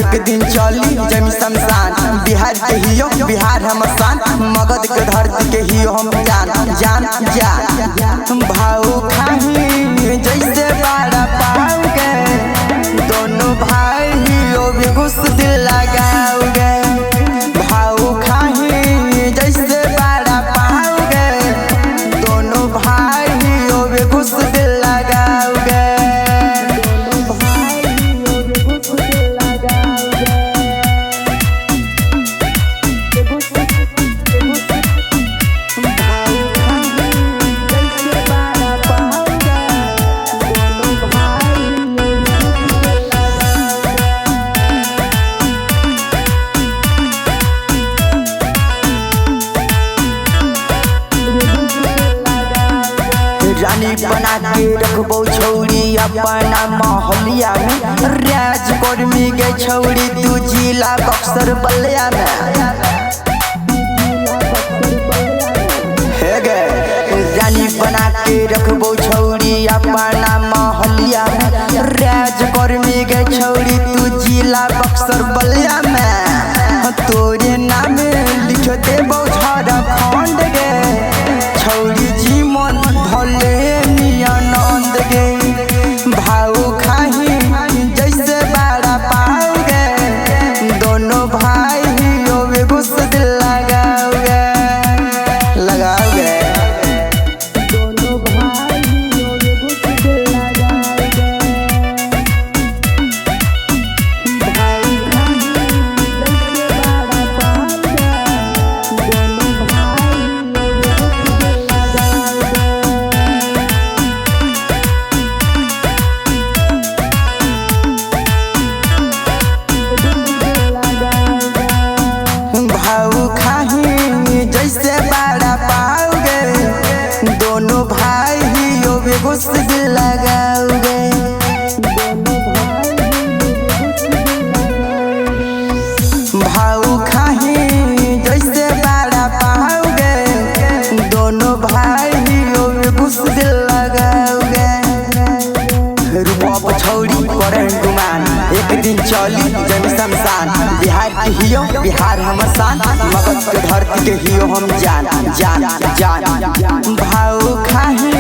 एक दिन चली जमी शमशान। बिहार के हियो बिहार हम शान, मगध के धरती के हियो हम जान जान जान। भाऊ खाही जैसे बाड़ा पाओगे, दोनों भाई हियो भी घुस दिल लगाओगे। भाऊ खाही जैसे बाड़ा पाओगे, दोनों भाई हियो भी घुस दिल लगाओगे। रानी बना के रखबो छौरी अपना मोहलिया में, राज कर्मी के छौरी तू जिला बक्सर बलिया में। हे गे रानी बना के रखबो छौरी अपना मोहलिया में, राज कर्मी के छौरी तू जिला बक्सर बलिया में। तोरे नाम लिख देबो झारखंड गे, छौरी जीवन भले नियानंद गे। भाऊ खाही जैसे बाड़ा पाओगे, दोनों भाई हियो भी घुस दिल लगाओगे लगाओगे। दोनों भाई हियो भी घुस दिल लगाओगे। भाऊ खाही जैसे बाड़ा पाओगे, दोनों भाई हियो भी घुस दिल लगाओगे। भाऊ खाही जैसे बाड़ा पाओगे, दोनों भाई हियो भी घुस दिल लगाओगे। भाऊ खाही जैसे बाड़ा पाओगे, दोनों भाई हियो भी घुस दिल लगाओगे। रूपा छौरी करे गुमान, एक दिन चली जमी शमशान। बिहार के हियो बिहार हम शान, मगध के धरती के हियो हम जान जान जान। भाऊ खाही